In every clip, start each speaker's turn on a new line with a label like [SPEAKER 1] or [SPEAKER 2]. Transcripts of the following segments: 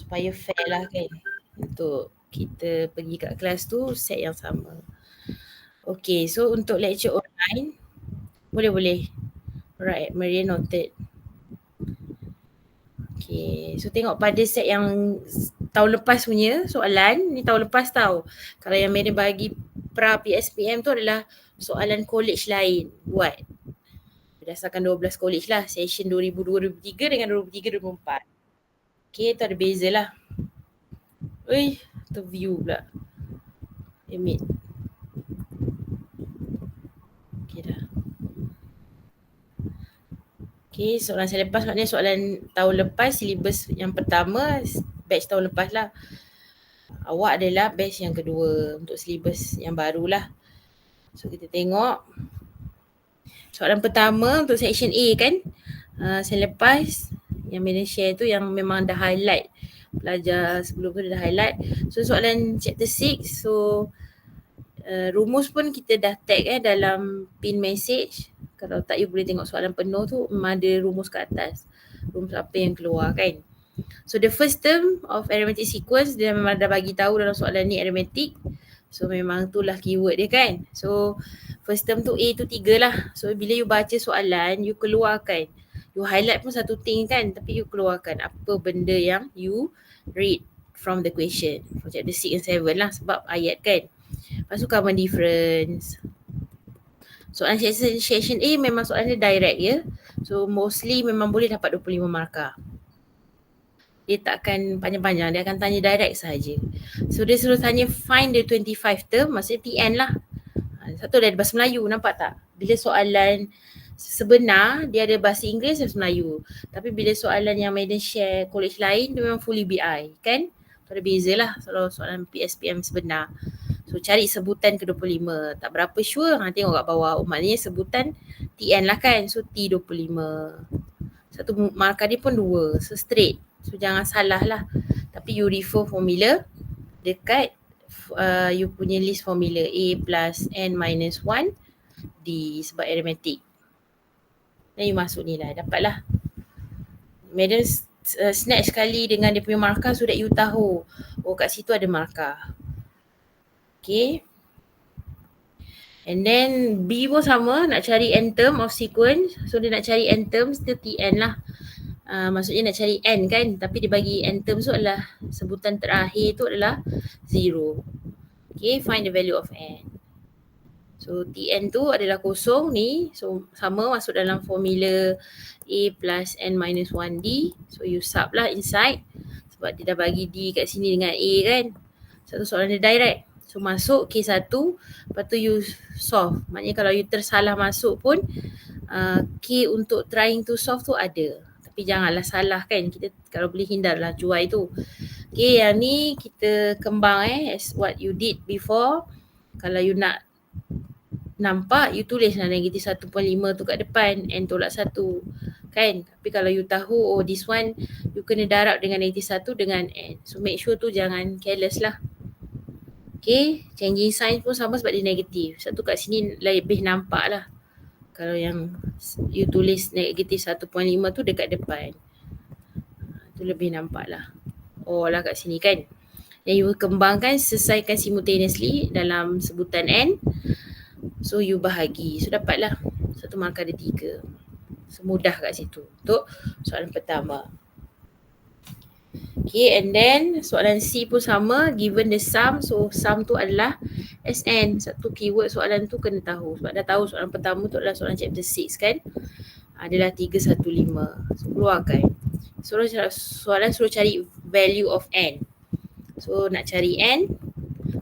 [SPEAKER 1] supaya fair lah kan untuk kita pergi kat kelas tu set yang sama. Okay, so untuk lecture online boleh. Alright, Maria noted. Okay, so tengok pada set yang tahun lepas punya soalan, ni tahun lepas tau. Kalau yang Maria bagi pra PSPM tu adalah soalan college lain buat. Berdasarkan 12 college lah, session 2000-2003 dengan 2003-2004. Okay, tu ada beza lah. Ui, terview pula. Emit. Okay dah. Okay, soalan saya lepas maknanya soalan tahun lepas, syllabus yang pertama, batch tahun lepas lah. Awak adalah batch yang kedua untuk syllabus yang baru lah. So kita tengok. Soalan pertama untuk section A kan. Saya lepas yang Medan share tu yang memang dah highlight. Pelajar sebelum tu dah highlight. So soalan chapter 6. So rumus pun kita dah tag dalam pin message. Kalau tak you boleh tengok soalan penuh tu memang ada rumus kat atas. Rumus apa yang keluar kan. So the first term of arithmetic sequence dia memang dah bagi tahu dalam soalan ni arithmetic. So memang itulah keyword dia kan. So first term tu A tu 3 lah. So bila you baca soalan you keluarkan. You highlight pun satu thing kan, tapi you keluarkan apa benda yang you read from the question. From chapter 6 and 7 lah sebab ayat kan. Lepas tu common difference. Soalan section A memang soalan dia direct ya. So mostly memang boleh dapat 25 markah. Dia takkan panjang-panjang, dia akan tanya direct sahaja. So dia suruh tanya find the 25 term, maksudnya TN lah. Satu dia ada bahasa Melayu, nampak tak? Bila soalan sebenar, dia ada bahasa Inggeris dan bahasa Melayu. Tapi bila soalan yang Maiden share college lain, dia memang fully BI kan? Tu ada beza lah kalau soalan PSPM sebenar. So cari sebutan ke-25, tak berapa sure, tengok kat bawah. Oh maknanya sebutan TN lah kan, so T25. Satu markah dia pun 2, so straight. So jangan salah lah. Tapi you refer formula dekat you punya list formula A plus N minus 1 D sebab arithmetic. Dan you masuk ni lah, dapat lah. Madam snatch sekali dengan dia punya markah so that you tahu. Oh kat situ ada markah. Okay. And then B pun sama, nak cari n term of sequence. So dia nak cari n terms, dia TN lah. Maksudnya nak cari n kan, tapi dia bagi n terms tu adalah sebutan terakhir tu adalah 0. Okay, find the value of n. So Tn tu adalah kosong ni, so sama masuk dalam formula A plus N minus 1D. So you sub lah inside sebab dia dah bagi D kat sini dengan A kan. Satu soalan dia direct. So masuk K1, lepas tu you solve. Maknanya kalau you tersalah masuk pun K untuk trying to solve tu ada. Tapi janganlah salah kan, kita kalau boleh hindarlah cuai tu. Okay, yang ni kita kembang as what you did before. Kalau you nak nampak, you tulislah negatif 1.5 tu kat depan, N tolak 1 kan. Tapi kalau you tahu, oh this one you kena darab dengan negatif 1 dengan N. So make sure tu jangan careless lah. Okay, changing sign pun sama sebab dia negatif. Satu kat sini lebih nampak lah. Kalau yang you tulis negatif 1.5 tu dekat depan, tu lebih nampak lah. Oh lah kat sini kan. Yang you kembangkan, selesaikan simultaneously dalam sebutan N. So you bahagi. So dapatlah satu markah ada 3. Semudah kat situ untuk soalan pertama. Okay, and then soalan C pun sama, given the sum. So sum tu adalah SN. Satu keyword soalan tu kena tahu. Sebab dah tahu soalan pertama tu adalah soalan chapter 6 kan. Adalah 315. So keluarkan. Soalan suruh cari value of N. So nak cari N,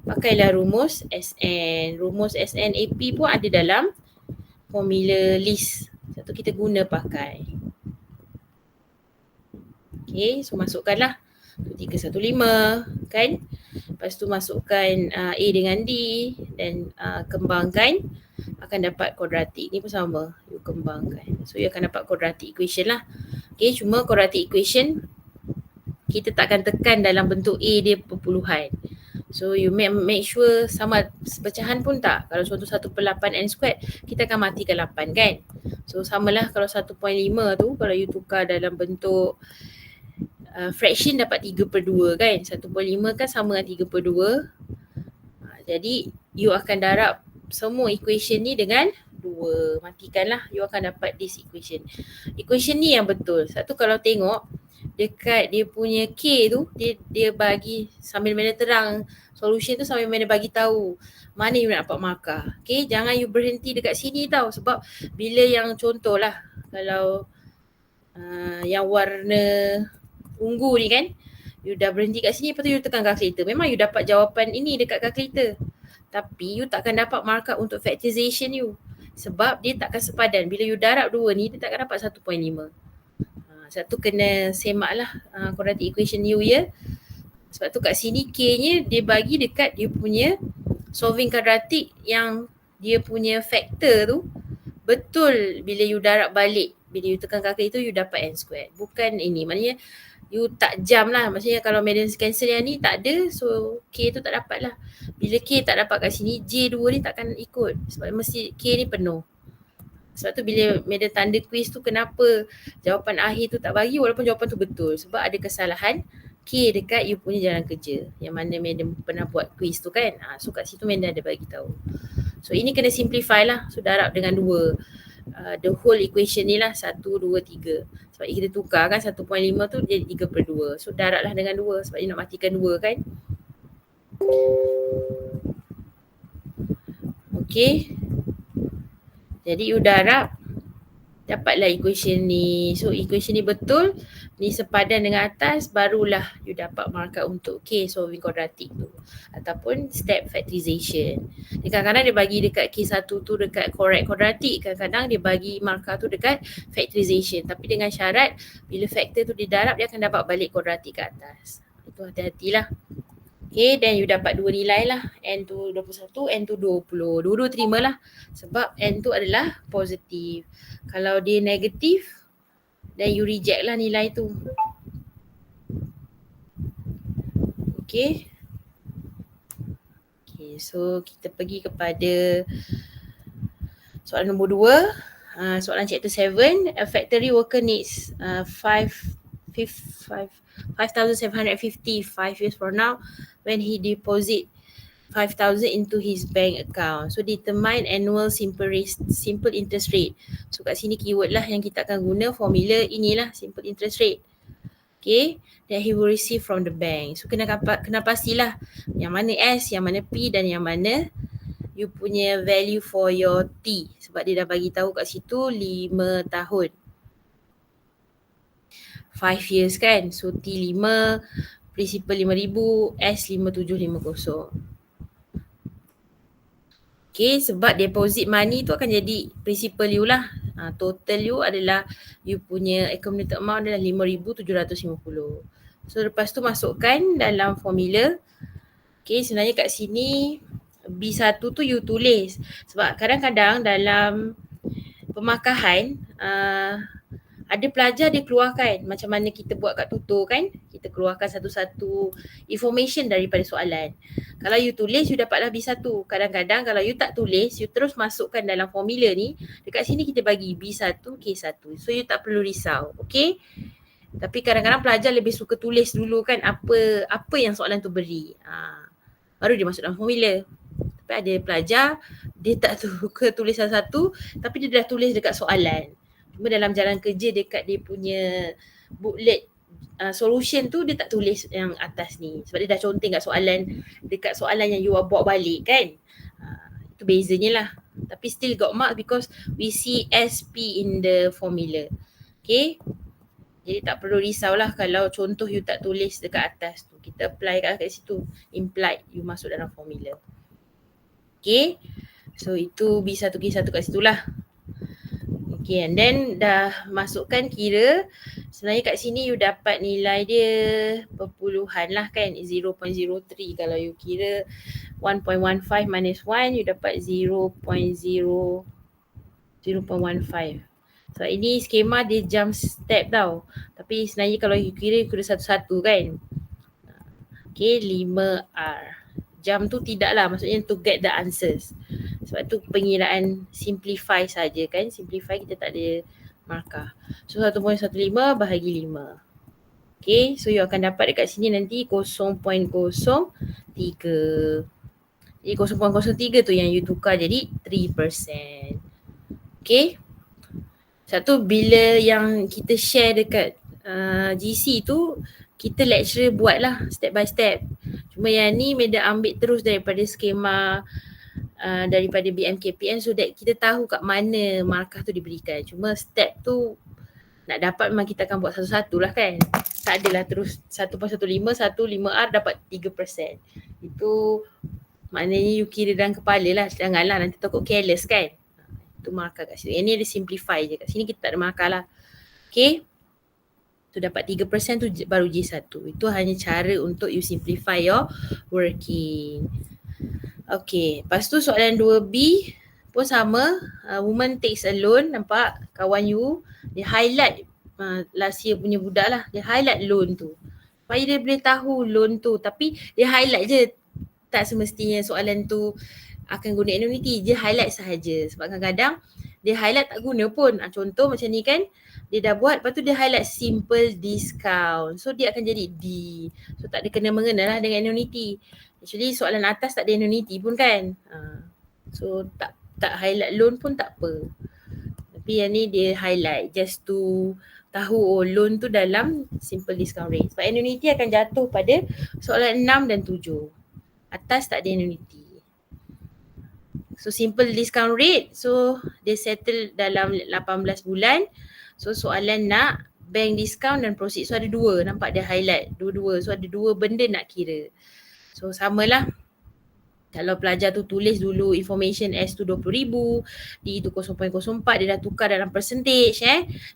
[SPEAKER 1] pakailah rumus SN. Rumus SN AP pun ada dalam formula list. Satu kita guna pakai. Okay, so masukkanlah 315 kan. Lepas tu masukkan A dengan D dan kembangkan, akan dapat kuadratik. Ni pun sama, you kembangkan. So you akan dapat quadratic equation lah. Okay, cuma quadratic equation kita tak akan tekan dalam bentuk A dia perpuluhan. So you make sure sama pecahan pun tak. Kalau contoh 1/8 N squared, kita akan matikan 8 kan. So samalah kalau 1.5 tu, kalau you tukar dalam bentuk fraction dapat 3/2 kan. 1/5 kan sama dengan 3/2. Jadi you akan darab semua equation ni dengan 2. Matikanlah, you akan dapat this equation. Equation ni yang betul. Satu kalau tengok dekat dia punya K tu, dia bagi sambil mana terang solution tu, sambil mana bagi tahu mana you nak dapat markah. Okay, jangan you berhenti dekat sini tau. Sebab bila yang contoh lah, kalau yang warna ungu ni kan, you dah berhenti kat sini, lepas tu you tekan calculator. Memang you dapat jawapan ini dekat calculator, tapi you takkan dapat markup untuk factorization you. Sebab dia takkan sepadan. Bila you darab dua ni, dia takkan dapat 1.5. Satu kena semak lah quadratic equation you ya. Sebab tu kat sini K nya dia bagi dekat dia punya solving quadratic yang dia punya factor tu betul bila you darab balik. Bila you tekan calculator you dapat n squared. Bukan ini, maknanya you tak jam lah. Maksudnya kalau Madden's cancel yang ni tak ada, so K tu tak dapat lah. Bila K tak dapat kat sini, J2 ni takkan ikut. Sebab mesti K ni penuh. Sebab tu bila Madden tanda quiz tu, kenapa jawapan akhir tu tak bagi walaupun jawapan tu betul. Sebab ada kesalahan K dekat you punya jalan kerja. Yang mana Madden pernah buat quiz tu kan. So kat situ Madden ada bagi tahu. So ini kena simplify lah. So darab dengan 2. The whole equation ni lah 1, 2, 3. Sebab kita tukar kan 1.5 tu jadi 3/2. So darab lah dengan 2 sebab dia nak matikan 2 kan. Okay. Jadi you darab, dapatlah equation ni. So equation ni betul, ni sepadan dengan atas, barulah you dapat markup untuk K solving quadratic tu. Ataupun step factorization. Kadang-kadang dia bagi dekat K1 tu dekat correct quadratic, kadang-kadang dia bagi markup tu dekat factorization. Tapi dengan syarat bila factor tu didarab, dia akan dapat balik quadratic ke atas. Itu hati-hatilah. Okay, then you dapat 2 nilai lah. N tu 21, N tu 20. Dua-dua terima lah. Sebab N tu adalah positif. Kalau dia negatif, then you reject lah nilai tu. Okay. Okay, so kita pergi kepada soalan nombor 2. Soalan chapter 7. A factory worker needs 5,750 5 years from now when he deposit 5,000 into his bank account. So determine annual simple interest rate. So kat sini keyword lah yang kita akan guna, formula inilah simple interest rate. Okay, that he will receive from the bank. So kena pastilah yang mana S, yang mana P dan yang mana you punya value for your T. Sebab dia dah bagi tahu kat situ 5 tahun. 5 years kan. So T5, principal 5,000, S 5750. Okay, sebab deposit money tu akan jadi principal you lah. Total you adalah, you punya accumulated amount adalah 5,750. So lepas tu masukkan dalam formula. Okay, sebenarnya kat sini B1 tu you tulis. Sebab kadang-kadang dalam pemakahan ada pelajar dia keluarkan macam mana kita buat kat tutor kan. Kita keluarkan satu-satu information daripada soalan. Kalau you tulis, you dapatlah B1. Kadang-kadang kalau you tak tulis, you terus masukkan dalam formula ni. Dekat sini kita bagi B1, K1. So you tak perlu risau. Okay. Tapi kadang-kadang pelajar lebih suka tulis dulu kan apa yang soalan tu beri. Baru dia masuk dalam formula. Tapi ada pelajar, dia tak suka tulis satu-satu, tapi dia dah tulis dekat soalan. Cuma dalam jalan kerja dekat dia punya booklet solution tu dia tak tulis yang atas ni. Sebab dia dah conteng kat soalan, dekat soalan yang you buat balik kan. Itu bezanya lah. Tapi still got mark because we see SP in the formula. Okay. Jadi tak perlu risaulah kalau contoh you tak tulis dekat atas tu. Kita apply kat situ. Implied you masuk dalam formula. Okay. So itu B1, K1 kat situ lah. Okay, and then dah masukkan kira. Sebenarnya kat sini you dapat nilai dia perpuluhan lah kan. 0.03. Kalau you kira 1.15 minus 1, you dapat 0.15. So ini skema dia jump step tau. Tapi sebenarnya kalau you kira satu-satu kan. Okay, 5R. Jam tu tidak lah, maksudnya to get the answers. Sebab tu pengiraan simplify saja kan. Simplify kita tak ada markah. So 1.15 bahagi 5. Okay, so you akan dapat dekat sini nanti 0.03. Jadi 0.03 tu yang you tukar jadi 3%. Okay. Satu, bila yang kita share dekat GC tu, kita lecturer buat lah step by step. Cuma yang ni Meda ambil terus daripada skema daripada BMKPN so that kita tahu kat mana markah tu diberikan. Cuma step tu nak dapat memang kita akan buat satu-satu lah kan. Tak adalah terus 1.15, 5R dapat 3%. Itu maknanya you kira dalam kepala lah. Janganlah nanti takut careless kan. Itu markah kat sini. Yang ni ada simplify je. Kat sini kita tak ada markah lah. Okay. Tu dapat 3% tu baru J1. Itu hanya cara untuk you simplify your working. Okay. Lepas tu soalan 2B pun sama. Woman takes a loan. Nampak kawan you. Dia highlight last year punya budak lah. Dia highlight loan tu. Supaya dia boleh tahu loan tu. Tapi dia highlight je. Tak semestinya soalan tu akan guna annuity. Dia highlight sahaja. Sebab kadang-kadang dia highlight tak guna pun. Contoh macam ni kan. Dia dah buat, lepas tu dia highlight simple discount. So dia akan jadi D. So tak ada kena-mengena lah dengan annuity. Actually soalan atas tak ada annuity pun kan. So tak highlight loan pun tak apa. Tapi yang ni dia highlight just to tahu loan tu dalam simple discount rate. Sebab annuity akan jatuh pada soalan 6 dan 7. Atas tak ada annuity. So simple discount rate, so dia settle dalam 18 bulan. So soalan nak bank discount dan proceed. So ada dua, nampak dia highlight dua-dua. So ada dua benda nak kira. So samalah. Kalau pelajar tu tulis dulu information S tu 20,000, D tu 0.04, dia dah tukar dalam percentage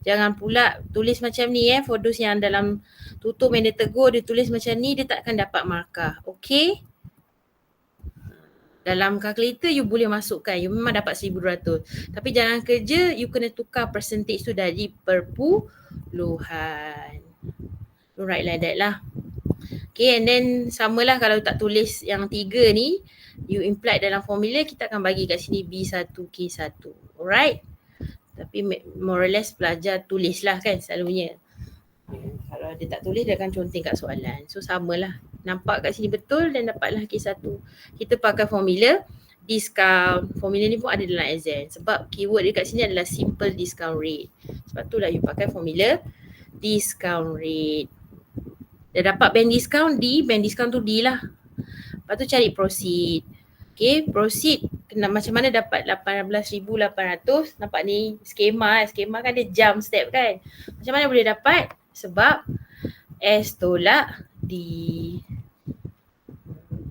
[SPEAKER 1] Jangan pula tulis macam ni for those yang dalam tutup yang dia tegur, dia tulis macam ni, dia tak akan dapat markah. Okay? Dalam calculator you boleh masukkan, you memang dapat 1,200. Tapi jangan kerja, you kena tukar percentage tu dari perpuluhan. Right like that lah. Okay, and then samalah kalau tak tulis yang 3 ni, you imply dalam formula, kita akan bagi kat sini B1K1. Alright? Tapi more or less pelajar tulis lah kan selalunya. Kalau dia tak tulis, dia akan conteng kat soalan. So samalah. Nampak kat sini betul dan dapatlah K1. Kita pakai formula discount. Formula ni pun ada dalam exam. Sebab keyword dia kat sini adalah simple discount rate. Sebab tu lah you pakai formula discount rate. Dah dapat bank discount D, bank discount tu D lah. Lepas tu cari proceed. Okay, proceed. Macam mana dapat 18,800. Nampak ni skema. Skema kan ada jump step kan. Macam mana boleh dapat? Sebab S tolak D.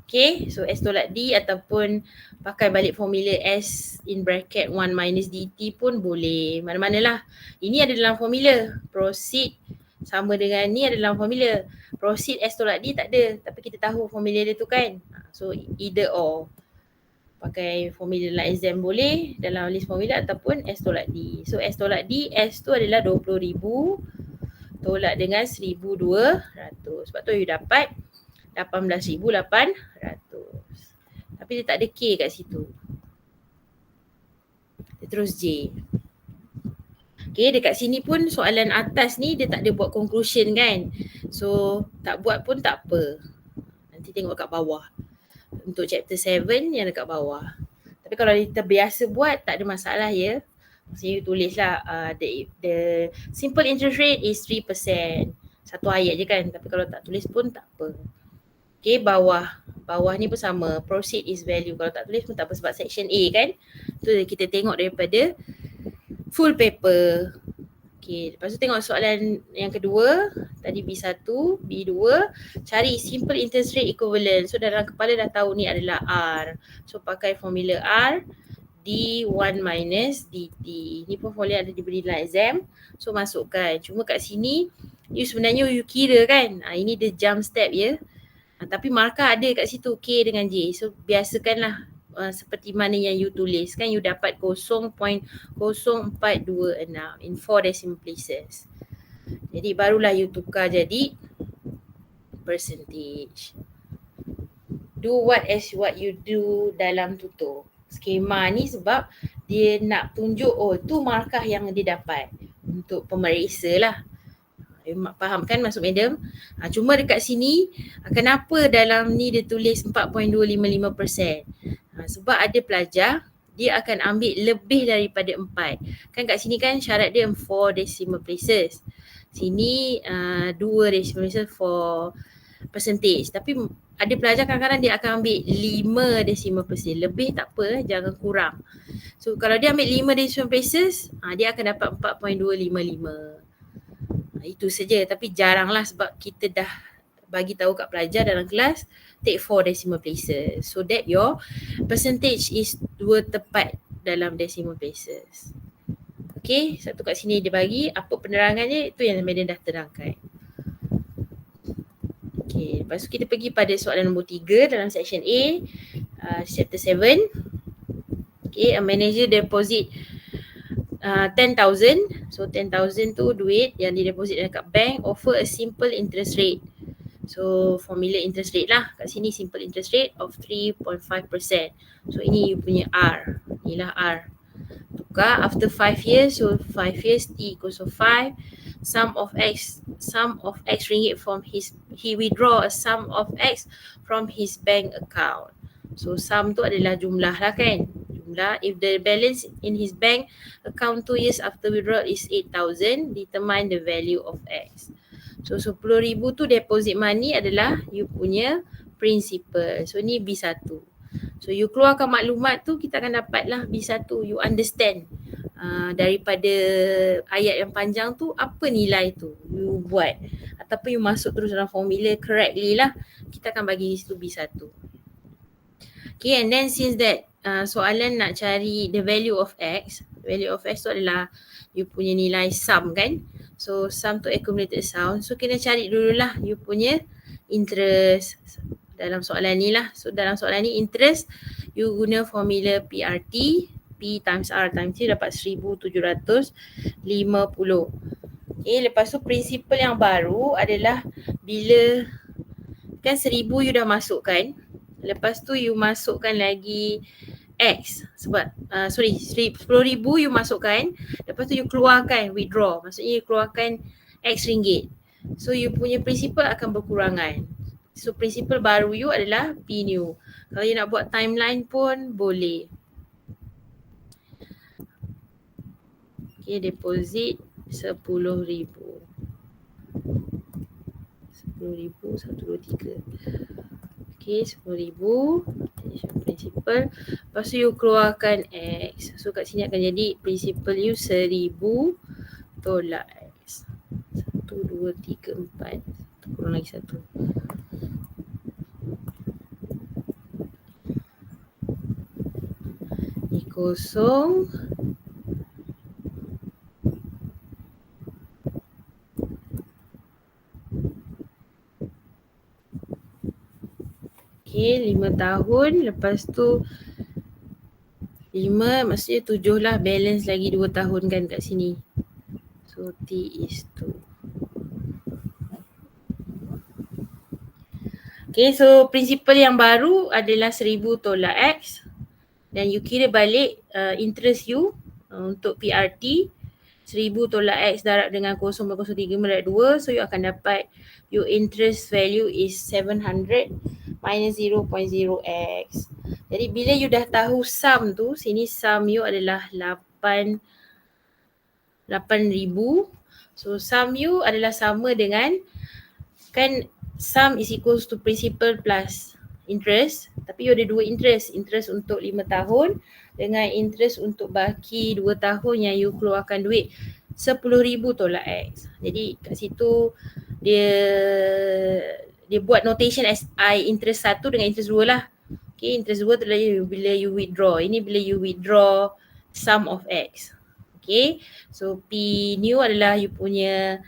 [SPEAKER 1] Okay, so S tolak D ataupun pakai balik formula S in bracket 1 minus DT pun boleh. Mana-manalah. Ini ada dalam formula. Proceed sama dengan ni ada dalam formula. Proceed S tolak D tak ada. Tapi kita tahu formula dia tu kan. So either or. Pakai formula dalam exam boleh. Dalam list formula ataupun S tolak D. So S tolak D, S tu adalah 20,000 tolak dengan 1,200. Sebab tu you dapat 18,800. Tapi dia tak ada K kat situ. Dia terus J. Okay, dekat sini pun soalan atas ni dia tak ada buat conclusion kan. So tak buat pun tak apa. Nanti tengok kat bawah. Untuk chapter 7 yang dekat bawah. Tapi kalau kita biasa buat tak ada masalah ya. Maksudnya you tulislah the simple interest rate is 3%. Satu ayat je kan. Tapi kalau tak tulis pun tak apa. Okay, bawah ni pun sama. Proceed is value. Kalau tak tulis pun tak apa sebab section A kan. Tu kita tengok daripada full paper. Okay, lepas tu tengok soalan yang kedua. Tadi B1, B2. Cari simple interest rate equivalent. So dalam kepala dah tahu ni adalah R. So pakai formula R. D1 minus DT. Ni pun formula ada diberi dalam exam. So masukkan. Cuma kat sini, you sebenarnya you kira kan. Ini the jump step ya. Tapi markah ada kat situ K dengan J. So biasakanlah seperti mana yang you tulis. Kan you dapat 0.0426 in 4 decimal places. Jadi barulah you tukar jadi percentage. Do what you do dalam tutor. Skema ni sebab dia nak tunjuk tu markah yang dia dapat untuk pemeriksa lah. Faham kan maksud madam? Cuma dekat sini kenapa dalam ni dia tulis 4.255%? Sebab ada pelajar dia akan ambil lebih daripada 4. Kan kat sini kan syarat dia 4 decimal places. Sini 2 decimal places for percentage. Tapi ada pelajar kadang-kadang dia akan ambil 5 decimal places. Lebih tak apa, jangan kurang. So kalau dia ambil 5 decimal places, dia akan dapat 4.255. Itu saja, tapi jaranglah sebab kita dah bagi tahu kat pelajar dalam kelas take 4 decimal places so that your percentage is 2 tepat dalam decimal places. Okay, satu kat sini dia bagi apa penerangannya, itu yang madam dah terangkan. Okay, lepas tu kita pergi pada soalan nombor 3 dalam section A, chapter 7. Okay, a manager deposit 10,000. So 10,000 tu duit yang dideposit dekat bank, offer a simple interest rate. So formula interest rate lah. Kat sini simple interest rate of 3.5%. So ini you punya R. Inilah R. Tukar after 5 years. So 5 years T equals to 5. Sum of X ringgit from he withdraw a sum of X from his bank account. So sum tu adalah jumlah lah kan. Jumlah, if the balance in his bank account 2 years after withdrawal is 8,000, determine the value of X. So 10,000 tu deposit money adalah you punya principal. So ni B1. So you keluarkan maklumat tu, kita akan dapatlah B1. You understand daripada ayat yang panjang tu apa nilai tu you buat. Ataupun you masuk terus dalam formula correctly lah. Kita akan bagi situ B1. Okay, and then since that soalan nak cari the value of X. Value of X tu adalah you punya nilai sum kan. So sum to accumulated sum. So kena cari dululah you punya interest dalam soalan ni lah. So dalam soalan ni interest you guna formula PRT. P times R times T dapat 1,750. Okay, lepas tu prinsipal yang baru adalah bila kan 1,000 you dah masukkan. Lepas tu you masukkan lagi X sebab 10,000 you masukkan, lepas tu you keluarkan withdraw, maksudnya you keluarkan X ringgit. So you punya principal akan berkurangan. So principal baru you adalah P new. Kalau you nak buat timeline pun boleh. Okay, deposit 10,000. 10,000, 1, 2, 3. Okay, 10,000 principal. Lepas tu you keluarkan X. So kat sini akan jadi principal you 1,000 tolak X. 1, 2, 3, 4. Kurang lagi 1. Ni kosong. Okay, 5 tahun. Lepas tu 5 maksudnya 7 lah. Balance lagi 2 tahun kan kat sini. So T is 2. Okay, so principal yang baru adalah 1,000 tolak X. Dan you kira balik interest you untuk PRT. 1,000 tolak X darab dengan 0.03 darab 2. So you akan dapat your interest value is 700 minus 0.0x. Jadi bila you dah tahu sum tu, sini sum you adalah 8,000. So sum you adalah sama dengan, kan sum is equals to principal plus interest. Tapi you ada 2 interest. Interest untuk 5 tahun dengan interest untuk baki 2 tahun yang you keluarkan duit 10,000 tolak X. Jadi kat situ dia buat notation as I interest 1 dengan interest 2 lah. Okay, interest 2 tu bila you withdraw. Ini bila you withdraw sum of X. Okay, so P new adalah you punya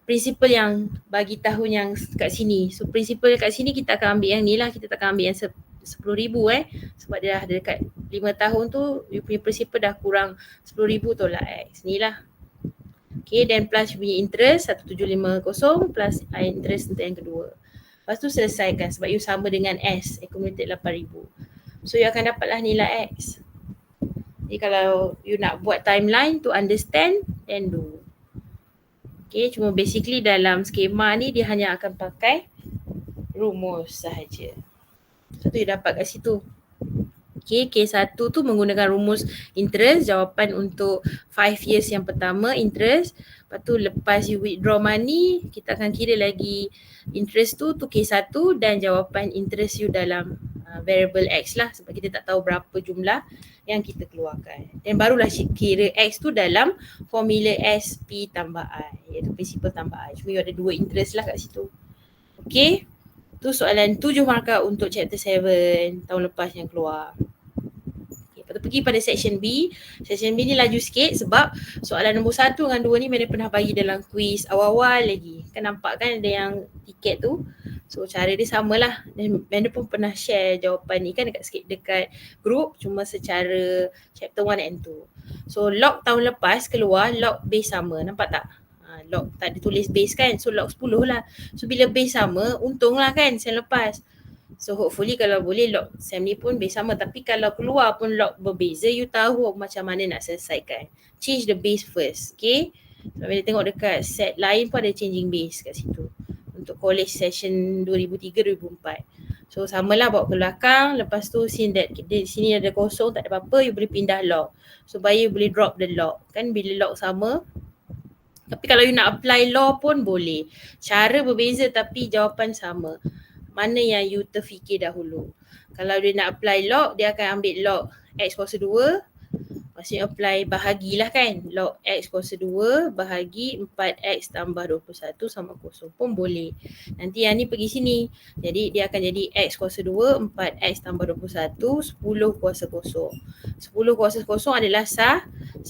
[SPEAKER 1] principal yang bagi tahun yang kat sini. So principal kat sini kita akan ambil yang ni lah. Kita tak akan ambil yang 10,000 sebab dia dah dekat 5 tahun tu you punya principal dah kurang 10,000 tolak X. Ni lah. Okay, then plus you punya interest 1,750 plus interest untuk yang kedua. Lepas tu selesaikan sebab you sama dengan S, accumulated 8,000. So you akan dapatlah nilai X. Jadi kalau you nak buat timeline to understand, then do. Okay, cuma basically dalam skema ni dia hanya akan pakai rumus sahaja. So tu you dapat kat situ. Okay, K1 tu menggunakan rumus interest, jawapan untuk 5 years yang pertama interest. Lepas tu lepas you withdraw money, kita akan kira lagi interest tu K1 dan jawapan interest you dalam variable X lah, sebab kita tak tahu berapa jumlah yang kita keluarkan. Dan barulah kira X tu dalam formula SP tambah I, iaitu principal tambah I. Cuma you ada 2 interest lah kat situ. Okay, tu soalan 7 markah untuk chapter 7 tahun lepas yang keluar. Lepas tu pergi pada section B. Section B ni laju sikit sebab soalan nombor 1 dengan 2 ni mana pernah bagi dalam quiz awal-awal lagi. Kan nampak kan ada yang tiket tu. So cara dia samalah. Dan mana pun pernah share jawapan ni kan dekat group, cuma secara chapter 1 and 2. So log tahun lepas keluar, log base sama. Nampak tak? Log tak ada tulis base kan. So log 10 lah. So bila base sama, untunglah kan sem lepas. So hopefully kalau boleh log sem ni pun base sama. Tapi kalau keluar pun log berbeza, you tahu macam mana nak selesaikan. Change the base first. Okay. So bila tengok dekat set lain pun ada changing base kat situ. Untuk college session 2003-2004. So samalah bawa ke belakang. Lepas tu di sini ada kosong, tak ada apa-apa, you boleh pindah log. So supaya you boleh drop the log. Kan bila log sama. Tapi kalau you nak apply law pun boleh. Cara berbeza tapi jawapan sama. Mana yang you terfikir dahulu. Kalau dia nak apply log, dia akan ambil log X kuasa 2. Maksudnya apply bahagilah kan. Log X kuasa 2 bahagi 4X tambah 21 sama kosong pun boleh. Nanti yang ni pergi sini. Jadi dia akan jadi X kuasa 2, 4X tambah 21, 10 kuasa kosong. 10 kuasa kosong adalah 1.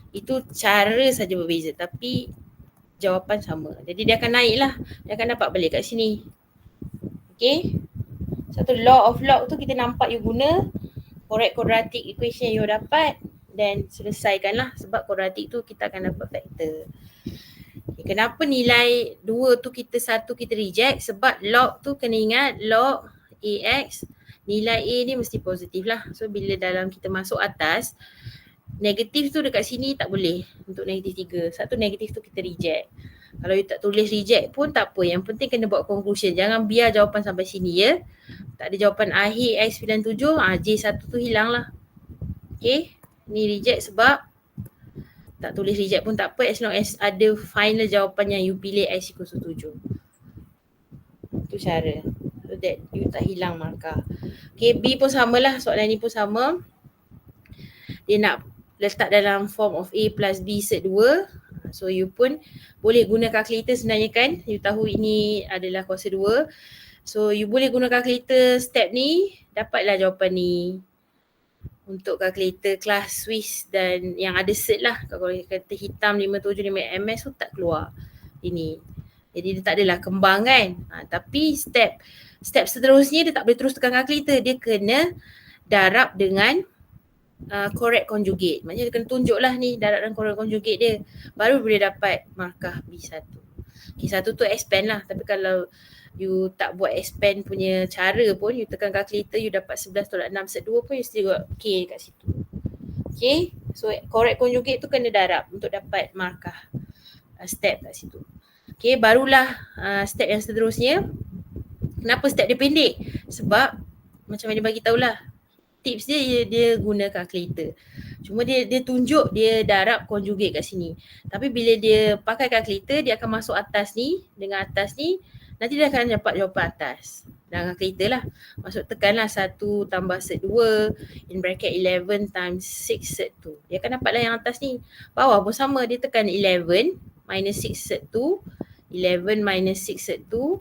[SPEAKER 1] Itu cara saja berbeza tapi jawapan sama. Jadi dia akan naik lah. Dia akan dapat balik kat sini. Okay. Satu law of log tu kita nampak you guna. Correct quadratic equation you dapat. Dan selesaikan lah. Sebab quadratic tu kita akan dapat factor. Okay, kenapa nilai 2 tu kita reject? Sebab log tu kena ingat log AX. Nilai A ni mesti positif lah. So bila dalam kita masuk atas, negatif tu dekat sini tak boleh untuk negatif 3. Satu negatif tu kita reject. Kalau you tak tulis reject pun tak apa. Yang penting kena buat conclusion. Jangan biar jawapan sampai sini ya. Tak ada jawapan akhir X97, J1 tu hilang lah. Okay. Ni reject sebab tak tulis reject pun tak apa as long as ada final jawapan yang you pilih X=7. Itu cara. So that you tak hilang markah. Okay, B pun samalah. Soalan ni pun sama. Dia nak letak dalam form of A plus B set 2. So you pun boleh guna calculator sebenarnya kan. You tahu ini adalah kuasa 2. So you boleh guna calculator step ni. Dapatlah jawapan ni. Untuk calculator kelas Swiss dan yang ada set lah. Kalau kata hitam 575 ms tu tak keluar ini. Jadi dia tak adalah kembang kan. Tapi step seterusnya dia tak boleh terus tekan calculator. Dia kena darab dengan correct conjugate. Maksudnya dia kena tunjuk lah ni darab dan correct conjugate dia. Baru boleh dapat markah B1. K1 tu expand lah. Tapi kalau you tak buat expand punya cara pun, you tekan calculator, you dapat 11 tolak 6 set 2 pun you still got K kat situ. Okay. So correct conjugate tu kena darab untuk dapat markah step kat situ. Okay. Barulah step yang seterusnya. Kenapa step dia pendek? Sebab macam mana dia bagi tahulah. Tips dia guna calculator. Cuma dia tunjuk dia darab conjugate kat sini. Tapi bila dia pakai calculator, dia akan masuk atas ni dengan atas ni. Nanti dia akan dapat jawapan atas. Dan calculator lah. Masuk tekanlah 1 tambah set 2 in bracket 11 times 6 set 2. Dia akan dapatlah yang atas ni. Bawah pun sama. Dia tekan 11 minus 6 set 2. 11 minus 6 set 2.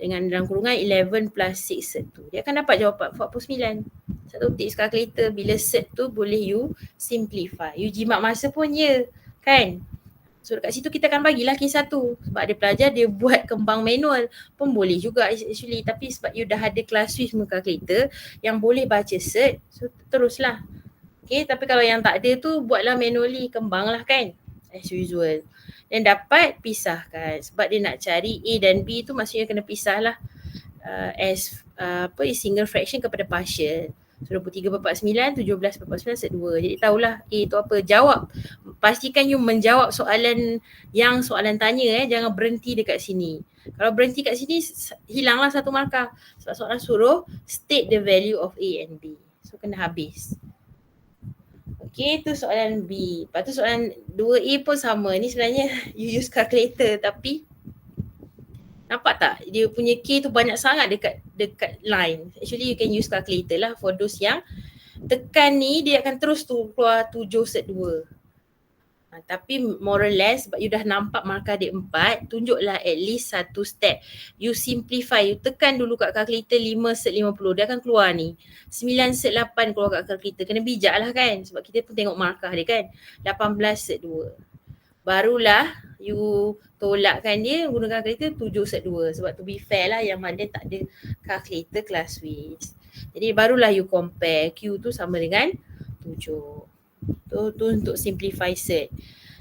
[SPEAKER 1] Dengan dalam kurungan 11 plus 6 set 2. Dia akan dapat jawapan 49. Satu tips calculator, bila set tu boleh you simplify. You jimat masa pun ya. Kan? So dekat situ kita akan bagilah K1. Sebab ada pelajar dia buat kembang manual. Pun boleh juga actually. Tapi sebab you dah ada kelas Swiss calculator yang boleh baca set. So teruslah. Okay, tapi kalau yang tak ada tu buatlah manually, kembang lah kan. As usual. Dan dapat pisahkan. Sebab dia nak cari A dan B tu maksudnya kena pisah lah. As single fraction kepada partial. So 23/9, 17/9 set 2. Jadi tahulah A tu apa. Jawab. Pastikan you menjawab soalan yang soalan tanya jangan berhenti dekat sini. Kalau berhenti kat sini hilanglah satu markah. Sebab soalan suruh state the value of A and B. So kena habis. Okay, tu soalan B. Lepas tu soalan 2A pun sama. Ni sebenarnya you use calculator tapi nampak tak? Dia punya K tu banyak sangat dekat line. Actually you can use calculator lah for those yang tekan ni dia akan terus tu keluar 7 set 2. Tapi more or less sebab you dah nampak markah dia 4, tunjuklah at least satu step. You simplify, you tekan dulu kat calculator 5 set 50, dia akan keluar ni. 9 set 8 keluar kat calculator. Kena bijak lah kan sebab kita pun tengok markah dia kan. 18 set 2. Barulah you tolakkan dia guna calculator 7 set 2. Sebab to be fair lah yang mana tak ada calculator class width. Jadi barulah you compare Q tu sama dengan 7. Tu untuk simplify set.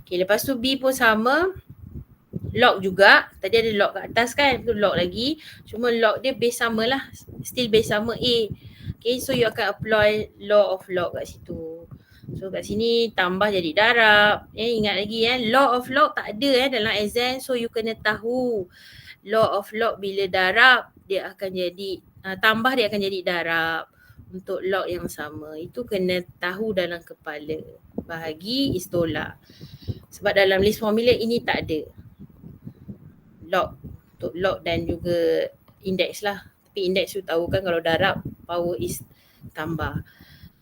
[SPEAKER 1] Okay, lepas tu B pun sama. Log juga. Tadi ada log kat atas kan. Tu log lagi. Cuma log dia base sama lah. Still base sama A. Okay, so you akan apply law of log kat situ. So kat sini tambah jadi darab. Ingat lagi law of log tak ada dalam exam. So you kena tahu law of log bila darab dia akan jadi tambah dia akan jadi darab untuk log yang sama. Itu kena tahu dalam kepala. Bahagi is tolak. Sebab dalam list formula ini tak ada log. Untuk log dan juga index lah. Tapi index you tahu kan kalau darab power is tambah.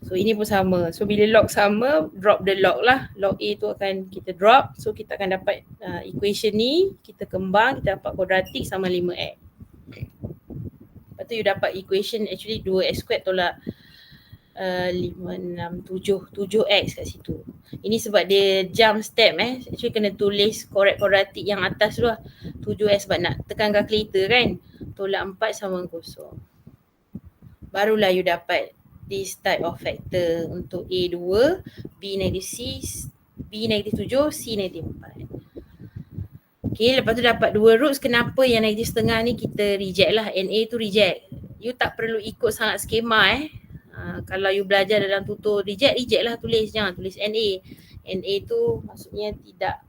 [SPEAKER 1] So ini pun sama. So bila log sama, drop the log lah. Log A tu akan kita drop. So kita akan dapat equation ni. Kita kembang, kita dapat kuadratik sama 5x. Lepas tu you dapat equation actually 2x squared tolak 5, 6, 7. 7x kat situ. Ini sebab dia jump step Actually kena tulis correct kuadratik yang atas tu lah. 7x sebab nak tekan calculator kan. Tolak 4 sama 0. Barulah you dapat this type of factor untuk A2, B negatif 6, B negatif 7, C negatif 4. Okay, lepas tu dapat 2 roots. Kenapa yang negatif setengah ni kita reject lah. NA tu reject. You tak perlu ikut sangat skema kalau you belajar dalam tutor reject lah tulis. Jangan tulis NA. NA tu maksudnya tidak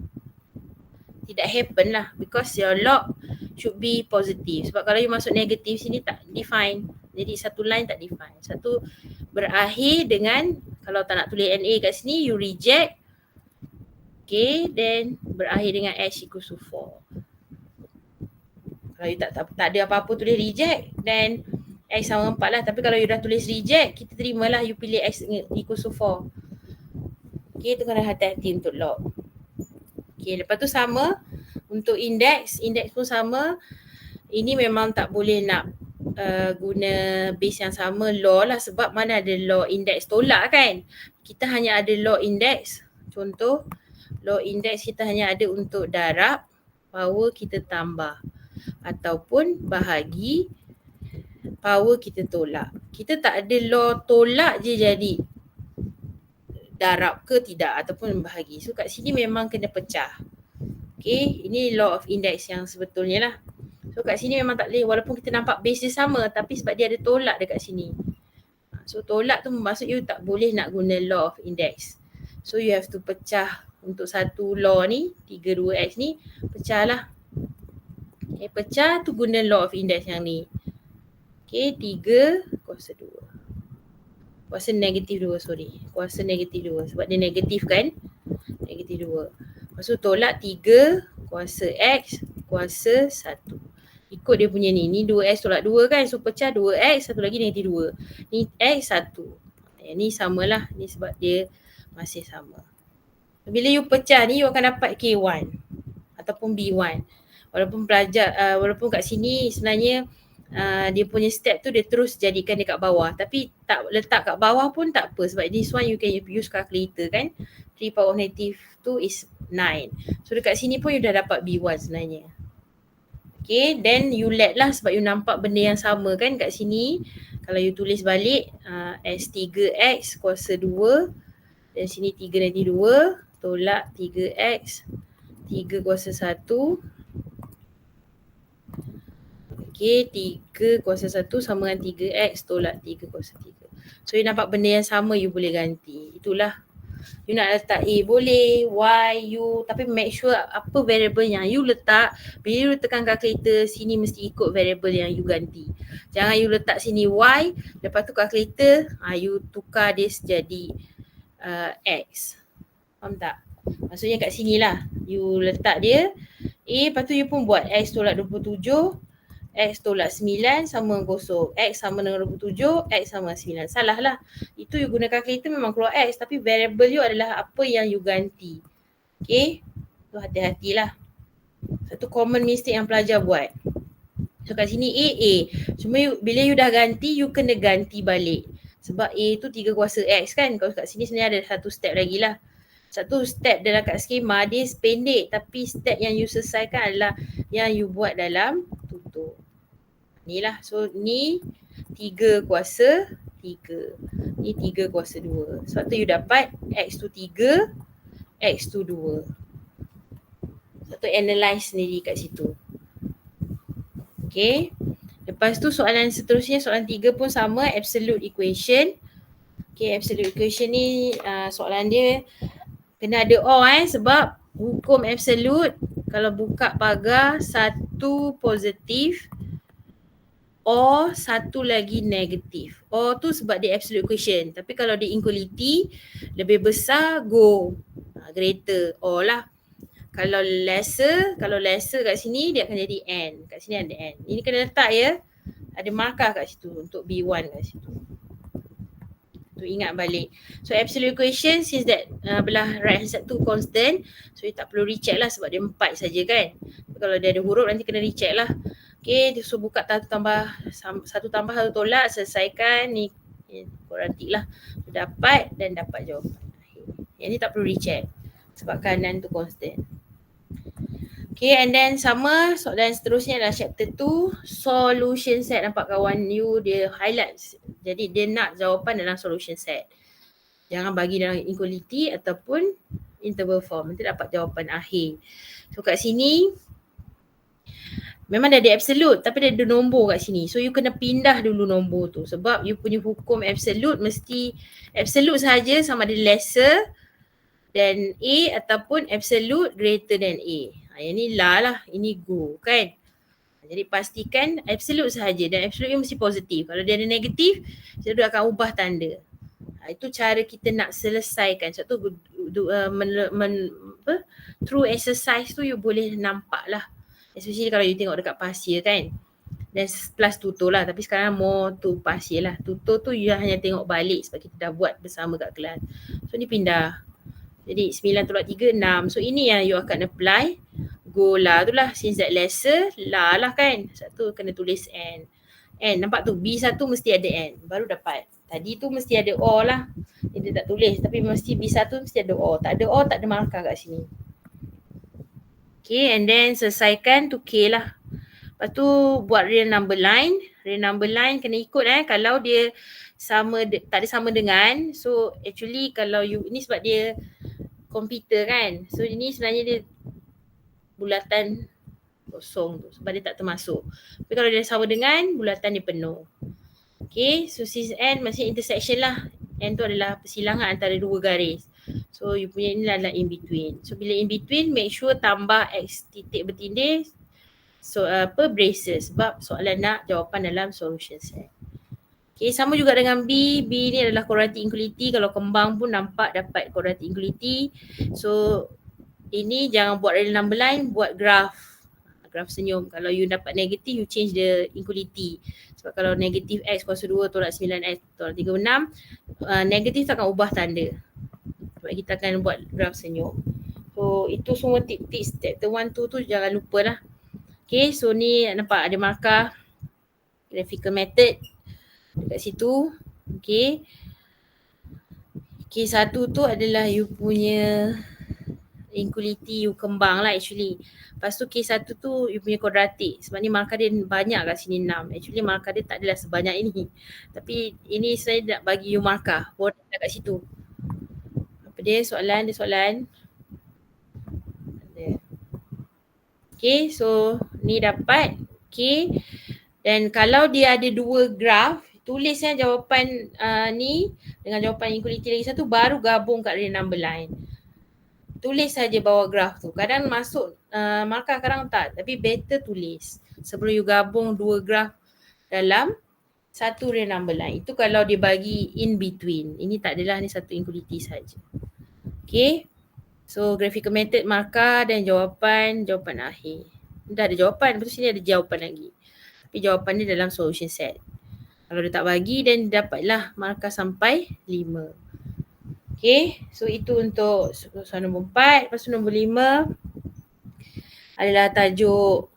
[SPEAKER 1] happen lah. Because your log should be positive. Sebab kalau you masuk negatif sini tak define. Jadi satu line tak define. Satu berakhir dengan kalau tak nak tulis NA kat sini you reject. Okay, then berakhir dengan H equals to 4. Kalau you tak ada apa-apa tulis reject, then X sama 4 lah. Tapi kalau you dah tulis reject, kita terimalah you pilih X equals to 4. Okay, tu kena hati-hati untuk log. Okay, lepas tu sama untuk index pun sama. Ini memang tak boleh nak guna base yang sama law lah sebab mana ada law index tolak kan. Kita hanya ada law index. Contoh law index kita hanya ada untuk darab, power kita tambah ataupun bahagi, power kita tolak. Kita tak ada law tolak je jadi darab ke tidak ataupun bahagi. So kat sini memang kena pecah. Okay, ini law of index yang sebetulnya lah. So kat sini memang tak boleh walaupun kita nampak base dia sama tapi sebab dia ada tolak dekat sini. So tolak tu maksud you tak boleh nak guna law of index. So you have to pecah untuk satu law ni, 3, 2x ni, pecahlah. Okay, pecah tu guna law of index yang ni. Okay, 3 kuasa 2. Kuasa negatif 2, sorry. Kuasa negatif 2 sebab dia negatif kan. Negatif 2. Lepas tu tolak 3 kuasa x kuasa 1. Ikut dia punya ni. Ni 2x tolak 2 kan. So pecah 2x, satu lagi negatif 2. Ni x 1. Yang ni samalah. Ni sebab dia masih sama. Bila you pecah ni, you akan dapat K1 ataupun B1. Walaupun kat sini sebenarnya dia punya step tu dia terus jadikan dekat bawah. Tapi tak letak kat bawah pun tak apa. Sebab this one you can use calculator kan. 3 power of negative 2 is 9. So dekat sini pun you dah dapat B1 sebenarnya. Okay, then you let lah sebab you nampak benda yang sama kan kat sini. Kalau you tulis balik as 3x kuasa 2. Dan sini 3 negatif 2. Tolak 3x 3 kuasa 1. Okay, 3 kuasa 1 sama dengan 3x tolak 3 kuasa 3. So you nampak benda yang sama you boleh ganti. Itulah. You nak letak A boleh, Y, U, tapi make sure apa variable yang you letak. Bila you tekan calculator, sini mesti ikut variable yang you ganti. Jangan you letak sini Y, lepas tu calculator, you tukar dia jadi X. Faham tak? Maksudnya kat sini lah, you letak dia A, lepas tu you pun buat X tolak 27, X tolak 9 sama kosong. X sama dengan 27, X sama 9. Salah lah. Itu you gunakan calculator memang keluar X, tapi variable you adalah apa yang you ganti. Okay? So hati-hatilah. Satu common mistake yang pelajar buat. So kat sini A. Cuma you, bila you dah ganti, you kena ganti balik. Sebab A tu 3 kuasa X kan. Kalau kat sini sebenarnya ada satu step lagi lah. Satu step dalam kat skema dia pendek, tapi step yang you selesaikan adalah yang you buat dalam tutur. Ni lah. So ni 3 kuasa 3. Ni 3 kuasa 2. Sebab tu you dapat X tu 3, X tu 2. Sebab tu analyse sendiri kat situ. Okay. Lepas tu soalan seterusnya, soalan 3 pun sama, absolute equation. Okay, absolute equation ni soalan dia kena ada or sebab hukum absolute kalau buka pagar satu positif or satu lagi negatif. Or tu sebab dia absolute equation. Tapi kalau dia inequality, lebih besar go. Greater or lah. Kalau lesser kat sini dia akan jadi n. Kat sini ada n. Ini kena letak ya. Ada markah kat situ untuk B1 kat situ. Tu ingat balik. So absolute equation since that belah right hand side tu constant. So you tak perlu recheck lah sebab dia 4 saja kan. Kalau dia ada huruf nanti kena recheck lah. Okay, so buka satu tambah satu tolak, selesaikan ni kuadratik lah. Dapat dan dapat jawapan. Yang ni tak perlu recheck sebab kanan tu constant. Okay, and then sama soalan seterusnya adalah chapter 2, solution set. Nampak kawan you dia highlight. Jadi dia nak jawapan dalam solution set. Jangan bagi dalam inequality ataupun interval form. Nanti dapat jawapan akhir. So kat sini memang dah ada absolute tapi dia ada nombor kat sini. So you kena pindah dulu nombor tu sebab you punya hukum absolute mesti absolute sahaja sama ada lesser than A ataupun absolute greater than A. Yang ni lah, ini go kan. Jadi pastikan absolute sahaja dan absolute mesti positif. Kalau dia ada negatif, dia akan ubah tanda. Itu cara kita nak selesaikan. Sebab tu through exercise tu you boleh nampak lah. Especially kalau you tengok dekat pasir kan. Dan plus tutor lah. Tapi sekarang more to pasir lah. Tutor tu you hanya tengok balik sebab kita dah buat bersama kat kelas. So ni pindah. Jadi 9 tolak 3, 6. So ini yang you akan apply. Go lah tu lah. Since that lesser, lah kan. Satu kena tulis N. N nampak tu B1 mesti ada N. Baru dapat. Tadi tu mesti ada O lah. Dia tak tulis. Tapi mesti B1 mesti ada O. Tak ada O, tak ada markah kat sini. Okay, and then selesaikan tu K lah. Lepas tu buat real number line. Real number line kena ikut kalau dia sama tak ada sama dengan. So actually kalau you, ini sebab dia komputer kan. So ini sebenarnya dia bulatan kosong tu sebab dia tak termasuk. Tapi kalau dia sama dengan, bulatan dia penuh. Okay, so since N maksudnya intersection lah. N tu adalah persilangan antara dua garis. So you punya ni adalah in between. So bila in between, make sure tambah X titik bertindih. So braces sebab soalan nak jawapan dalam solution set. Okay, sama juga dengan B. B ni adalah quadratic inequality. Kalau kembang pun nampak dapat quadratic inequality. So ini jangan buat real number line, buat graph. Graph senyum. Kalau you dapat negatif, you change the inequality. Sebab kalau negatif X kuasa 2 tolak 9X tolak 36, negatif tak akan ubah tanda. Sebab kita akan buat graph senyum. So itu semua tips chapter 1, 2 tu jangan lupa lah. Okay, so ni nampak ada markah graphical method dekat situ. Okay. K1 tu adalah you punya inequality you kembang lah actually. Lepas tu K1 tu you punya kuadratik. Sebab ni markah dia banyak kat sini 6. Actually markah dia tak adalah sebanyak ini. Tapi ini saya nak bagi you markah. Border kat situ. Apa dia soalan? Okay, so ni dapat K. Dan kalau dia ada dua graph, Tulis jawapan ni dengan jawapan inequality lagi satu, baru gabung kat real number line. Tulis saja bawah graf tu. Kadang masuk markah, kadang tak. Tapi better tulis sebelum you gabung dua graf dalam satu real number line. Itu kalau dia bagi in between. Ini tak adalah, ni satu inequality saja. Okay. So graphical method markah dan jawapan akhir. Dah ada jawapan, lepas tu sini ada jawapan lagi. Tapi jawapan ni dalam solution set. Kalau dia tak bagi, then dapatlah markah sampai 5. Okay, so itu untuk soalan nombor 4. Lepas tu nombor 5 adalah tajuk,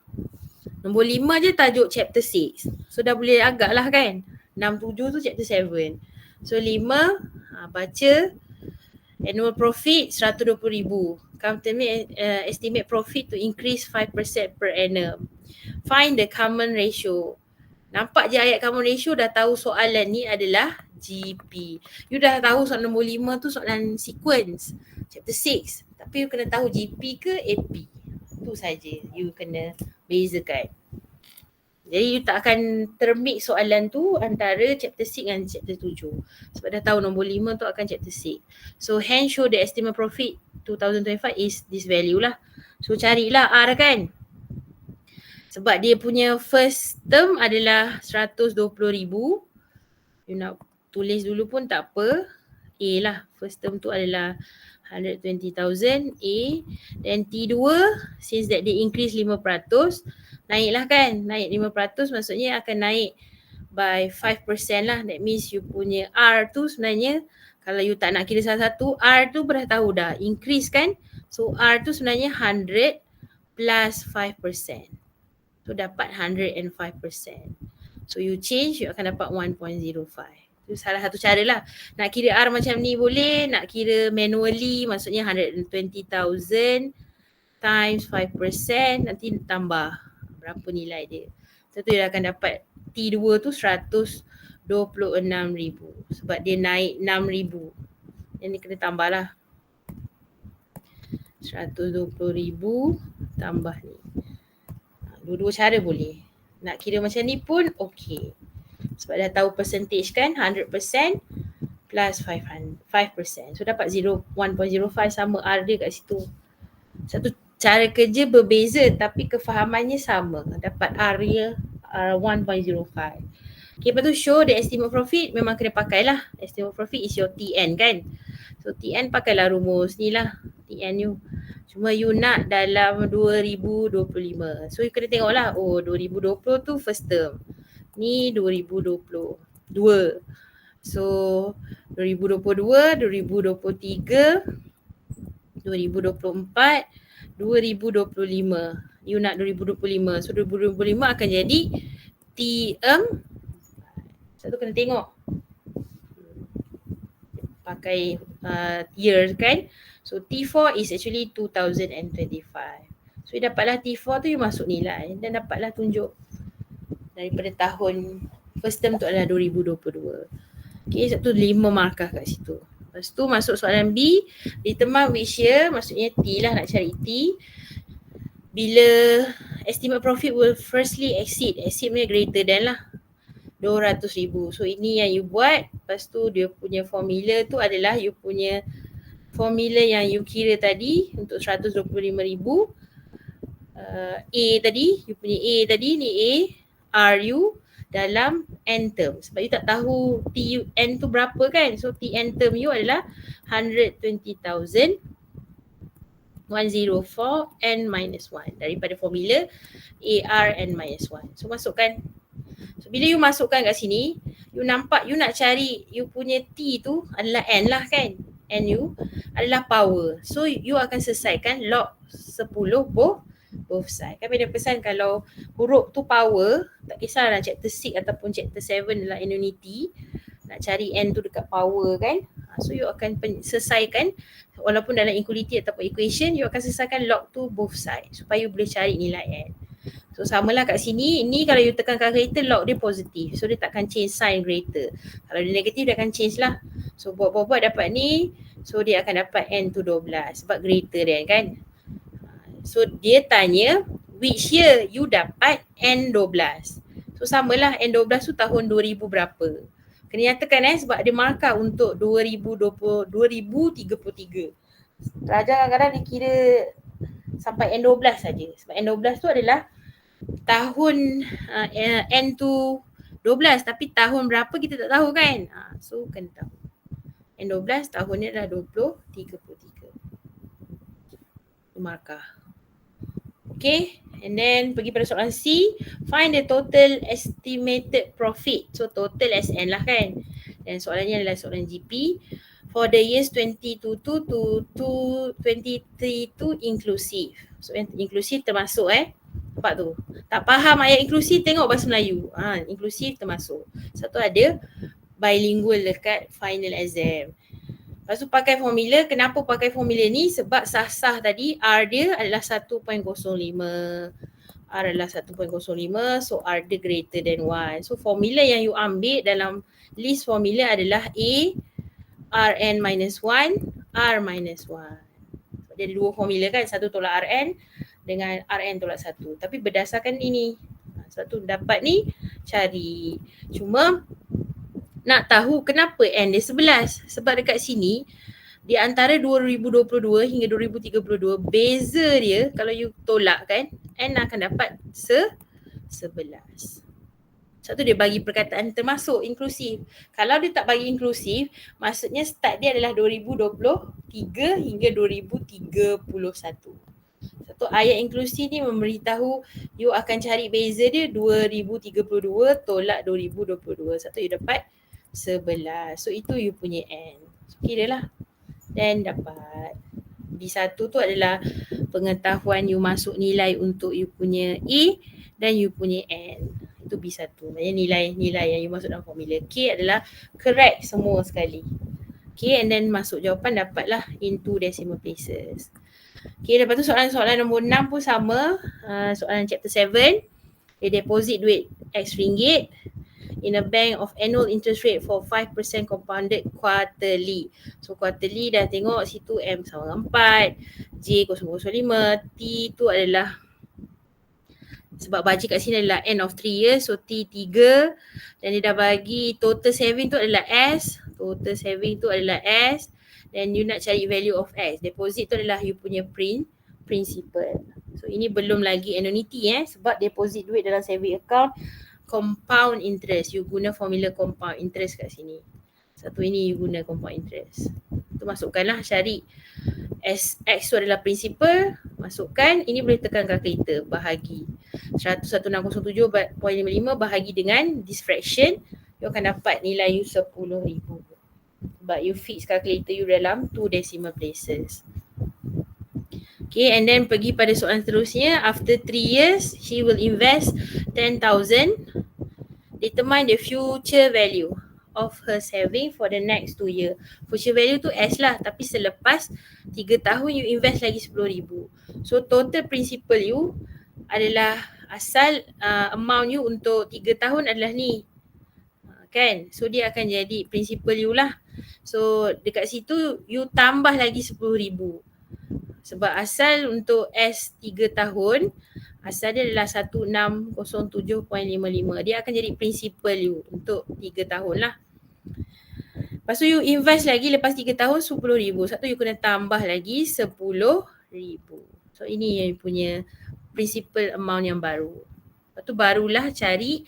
[SPEAKER 1] nombor 5 je tajuk chapter 6. So dah boleh agak lah kan. 6-7 tu chapter 7. So 5, baca annual profit 120,000. Company estimate profit to increase 5% per annum. Find the common ratio. Nampak je ayat common ratio, dah tahu soalan ni adalah GP. You dah tahu soalan nombor 5 tu soalan sequence chapter 6. Tapi you kena tahu GP ke AP. Itu saja you kena bezakan. Jadi you tak akan termix soalan tu antara chapter 6 dan chapter 7. Sebab dah tahu nombor 5 tu akan chapter 6. So hence show the estimate profit 2025 is this value lah. So carilah R kan. Sebab dia punya first term adalah 120,000. You nak tulis dulu pun tak apa. A lah. First term tu adalah 120,000 A. Then T2, since that they increase 5%, naiklah kan. Naik 5% maksudnya akan naik by 5% lah. That means you punya R tu sebenarnya, kalau you tak nak kira salah satu, R tu dah tahu dah. Increase kan. So R tu sebenarnya 100 plus 5%. So dapat 105%. So you change, you akan dapat 1.05. Itu salah satu cara lah. Nak kira R macam ni boleh, nak kira manually maksudnya 120,000 times 5%, nanti tambah berapa nilai dia. So tu dia akan dapat T2 tu 126,000 sebab dia naik 6,000. Yang ni kena tambah lah. 120,000 tambah ni. Dua-dua cara boleh. Nak kira macam ni pun okey. Sebab dah tahu percentage kan, 100% plus 5%. So dapat 1.05 sama R dia kat situ. Satu cara kerja berbeza tapi kefahamannya sama. Dapat R dia 1.05. Okay, lepas tu show the estimate profit, memang kena pakailah. Estimate profit is your TN kan. So TN pakailah rumus ni lah. TN you. Cuma you nak dalam 2025. So you kena tengok lah. Oh 2020 tu first term. Ni 2022. So 2022, 2023, 2024, 2025. You nak 2025. So 2025 akan jadi TM. Satu kena tengok. Pakai year kan. So T4 is actually 2025. So you dapatlah T4 tu, you masuk nilai dan dapatlah tunjuk daripada tahun first term tu adalah 2022. Okay, sebab tu 5 markah kat situ. Lepas tu masuk soalan B, determine which year, maksudnya T lah, nak cari T. Bila estimate profit will firstly exceed punya greater than lah 200,000. So ini yang you buat. Lepas tu dia punya formula tu adalah you punya formula yang you kira tadi untuk 125,000. A tadi, you punya A tadi ni A, RU dalam N term. Sebab you tak tahu TN tu berapa kan. So TN term you adalah 120,000 104 N minus 1 daripada formula AR N minus 1. So masukkan. So bila you masukkan kat sini, you nampak you nak cari you punya T tu adalah N lah kan. NU adalah power. So you akan selesaikan log 10 both side. Kami ada pesan kalau huruf tu power, tak kisahlah chapter 6 ataupun chapter 7 adalah unity, nak cari N tu dekat power kan. So you akan selesaikan walaupun dalam inequality ataupun equation, you akan selesaikan log tu both side supaya you boleh cari nilai N. So samalah kat sini, ni kalau you tekan calculator log dia positif. So dia takkan change sign greater. Kalau dia negatif dia akan change lah. So buat-buat dapat ni, so dia akan dapat N tu 12 sebab greater dia kan. So dia tanya which year you dapat N 12. So samalah N12 tu tahun 2000 berapa. Kena nyatakan sebab dia markah untuk 2033. Pelajar kadang-kadang dia kira sampai N12 saja. Sebab N12 tu adalah tahun N tu 12 tapi tahun berapa kita tak tahu kan. So kena tahu. N12 tahunnya dah 2033. Markah. Okay, and then pergi pada soalan C. Find the total estimated profit. So total SN lah kan. Dan soalannya adalah soalan GP. For the years 2022 to 2032 inclusive. So inclusive termasuk nampak tu. Tak faham ayat inklusif tengok bahasa Melayu. Inklusif termasuk. Satu ada bilingual dekat final exam. Lepas tu pakai formula. Kenapa pakai formula ni? Sebab sah-sah tadi R dia adalah 1.05. R adalah 1.05. So R dia greater than 1. So formula yang you ambil dalam list formula adalah A Rn minus 1 R minus 1. Dia ada dua formula kan. Satu tolak Rn dengan Rn tolak 1. Tapi berdasarkan ini. Satu dapat ni cari. Cuma nak tahu kenapa N dia 11. Sebab dekat sini di antara 2022 hingga 2032 beza dia kalau you tolak kan N akan dapat 11. Satu dia bagi perkataan termasuk inklusif. Kalau dia tak bagi inklusif maksudnya start dia adalah 2023 hingga 2031. Satu ayat inklusif ni memberitahu you akan cari beza dia 2032 tolak 2022. Satu you dapat 11. So itu you punya N. So kira lah. Dan dapat B1 tu adalah pengetahuan you masuk nilai untuk you punya A dan you punya N. Itu B1. Maksudnya nilai yang you masuk dalam formula. K adalah correct semua sekali. Okay, and then masuk jawapan dapatlah in 2 decimal places. Okay, lepas tu soalan nombor 6 pun sama. Soalan chapter 7. Dia deposit duit X ringgit in a bank of annual interest rate for 5% compounded quarterly. So quarterly dah tengok situ M sama dengan 4, J 0.05, T tu adalah sebab baca kat sini adalah end of 3 years, so T 3 dan dia dah bagi total saving tu adalah S, total saving tu adalah S dan you nak cari value of S. Deposit tu adalah you punya principal. So ini belum lagi annuity sebab deposit duit dalam saving account compound interest. You guna formula compound interest kat sini. Satu ini you guna compound interest. Tu masukkanlah cari X tu adalah principal. Masukkan. Ini boleh tekan calculator. Bahagi 11607.55 bahagi dengan this fraction. You akan dapat nilai you 10,000. Sebab you fix calculator you dalam 2 decimal places. Okay, and then pergi pada soalan seterusnya. After 3 years, she will invest 10,000. Determine the future value of her saving for the next 2 years. Future value tu S lah. Tapi selepas 3 tahun, you invest lagi 10,000. So, total principal you adalah asal amount you untuk 3 tahun adalah ni. Kan? So, dia akan jadi principal you lah. So, dekat situ, you tambah lagi 10,000. Sebab asal untuk S 3 tahun, asal dia adalah 1607.55. Dia akan jadi principal you untuk 3 tahun lah. Lepas tu you invest lagi lepas 3 tahun 10,000. Satu you kena tambah lagi 10,000. So ini yang punya principal amount yang baru. Lepas tu barulah cari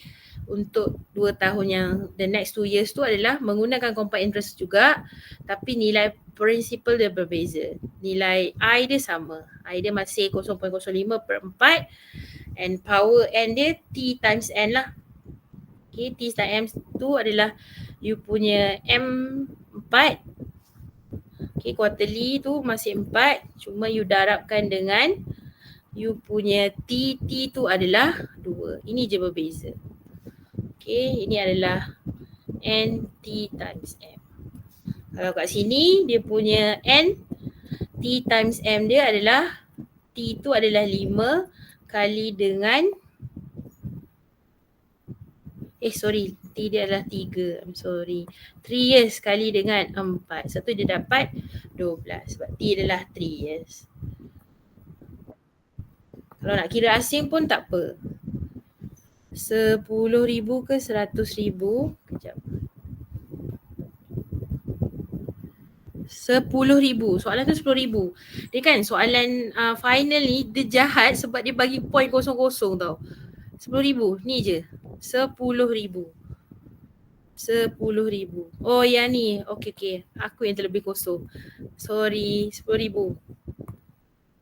[SPEAKER 1] untuk 2 tahun yang the next 2 years tu adalah menggunakan compound interest juga. Tapi nilai principal dia berbeza. Nilai I dia sama. I dia masih 0.05/4 and power N dia T times N lah. Okay, T times M tu adalah you punya M4. Okay, quarterly tu masih 4. Cuma you darabkan dengan you punya T tu adalah 2. Ini je berbeza. Okay, ini adalah N T times M. Kalau kat sini dia punya N T times M dia adalah T tu adalah 5 kali dengan T dia adalah 3. I'm sorry. 3 years kali dengan 4. Satu dia dapat 12 sebab T adalah 3 years. Kalau nak kira asing pun tak apa. 10,000 ke 100,000? Kejap. 10,000. Soalan tu 10,000. Dia kan soalan final ni dia jahat sebab dia bagi point kosong-kosong tau. 10,000 ni je. 10,000. 10,000. Oh yang ni. Okay. Aku yang terlebih kosong. Sorry. 10,000.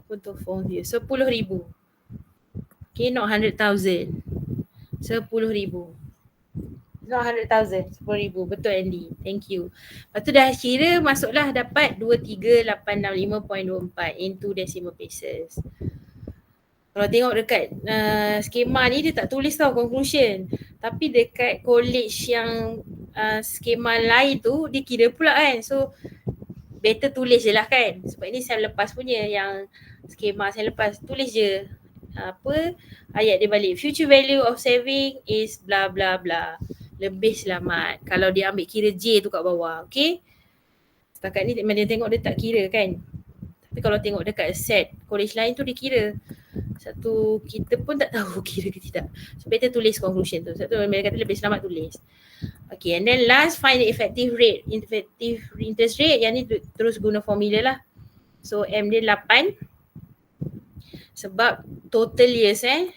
[SPEAKER 1] Untuk phone dia. 10,000. Okay, not 100,000. 10,000. Not 100,000. 10,000. Betul Andy. Thank you. Lepas tu dah kira masuklah dapat 23,865.24 into decimal places. Kalau tengok dekat skema ni dia tak tulis tau conclusion. Tapi dekat college yang skema lain tu dia kira pula kan. So better tulis je lah kan. Sebab ini saya lepas punya yang skema saya lepas. Tulis je ayat dia balik. Future value of saving is bla bla bla. Lebih selamat kalau dia ambil kira J tu kat bawah. Okay. Setakat ni dia tengok dia tak kira kan. Tapi kalau tengok dekat set college lain tu dia kira. Satu kita pun tak tahu kira ke tidak. So better tulis conclusion tu. Satu mereka kata lebih selamat tulis. Okay, and then last find the effective rate. Effective interest rate yang ni terus guna formula lah. So M dia 8. Sebab total years 3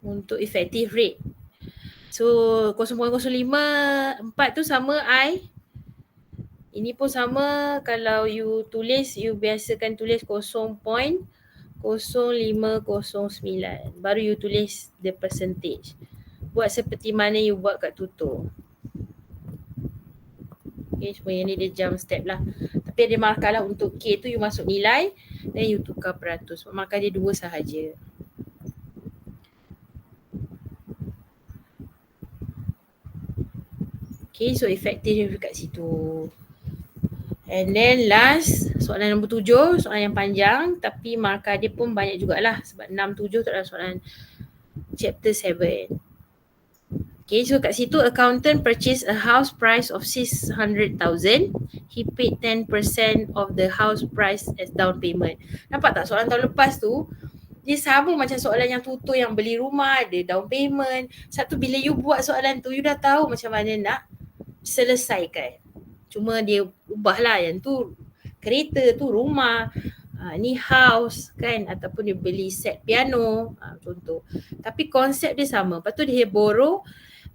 [SPEAKER 1] untuk effective rate. So 0.054 tu sama I. Ini pun sama. Kalau you tulis, you biasakan tulis 0.0509. Baru you tulis the percentage. Buat seperti mana you buat kat tutor. Okay, semua yang ni dia jump step lah. Tapi ada markah lah untuk K tu you masuk nilai. Dan you tukar peratus. Markah dia 2 sahaja. Okay, so effective kat situ. And then last, soalan nombor 7, soalan yang panjang tapi markah dia pun banyak jugalah sebab 6, 7 tu adalah soalan chapter 7. Okay, so kat situ accountant purchase a house price of 600,000. He paid 10% of the house price as down payment. Nampak tak soalan tahun lepas tu? Dia sama macam soalan yang tutor yang beli rumah, ada down payment. Satu bila you buat soalan tu, you dah tahu macam mana nak selesaikan. Cuma dia ubahlah yang tu kereta tu rumah, ni house kan, ataupun dia beli set piano contoh. Tapi konsep dia sama. Lepas tu dia borrow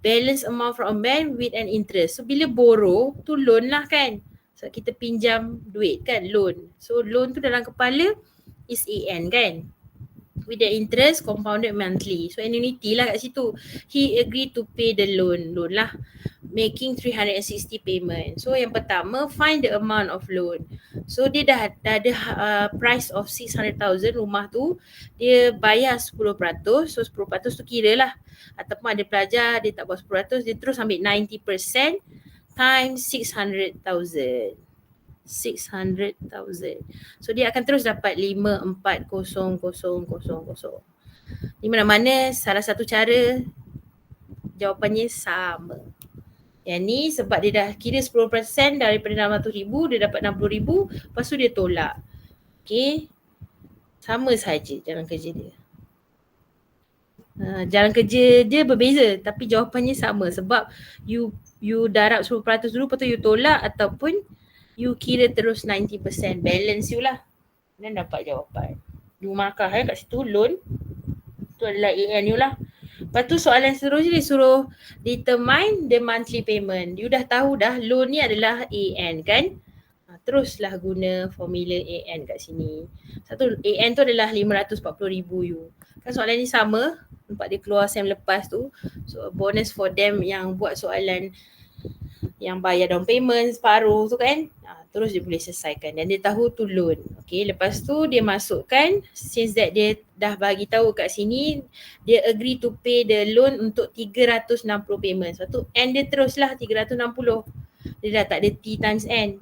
[SPEAKER 1] balance amount from a bank with an interest. So bila borrow tu loan lah kan. So kita pinjam duit kan, loan. So loan tu dalam kepala is AN kan. With the interest compounded monthly. So annuity lah kat situ. He agreed to pay the loan lah. Making 360 payment. So yang pertama find the amount of loan. So dia dah ada price of 600,000 rumah tu. Dia bayar 10%. So 10% tu kira lah. Ataupun ada pelajar dia tak buat 10%. Dia terus ambil 90% times 600,000. 600,000. So dia akan terus dapat 540,000. Di mana-mana salah satu cara jawapannya sama. Yang ni sebab dia dah kira 10% daripada 600,000, dia dapat 60,000, lepas tu dia tolak. Okay. Sama saja jalan kerja dia. Jalan kerja dia berbeza tapi jawapannya sama sebab you darab 10% dulu, lepas tu you tolak ataupun you kira terus 90% balance you lah. Dan dapat jawapan. You markah kat situ loan. Tu adalah AN you lah. Lepas tu soalan seterusnya dia suruh determine the monthly payment. You dah tahu dah loan ni adalah AN kan. Teruslah guna formula AN kat sini. Satu AN tu adalah 540,000 you. Kan soalan ni sama. Nampak dia keluar sem lepas tu. So bonus for them yang buat soalan yang bayar down payment separuh tu kan. Terus dia boleh selesaikan dan dia tahu tu loan. Okay, lepas tu dia masukkan since that dia dah bagi tahu kat sini dia agree to pay the loan untuk 360 payment. Sebab tu N dia teruslah 360. Dia dah tak ada T times N.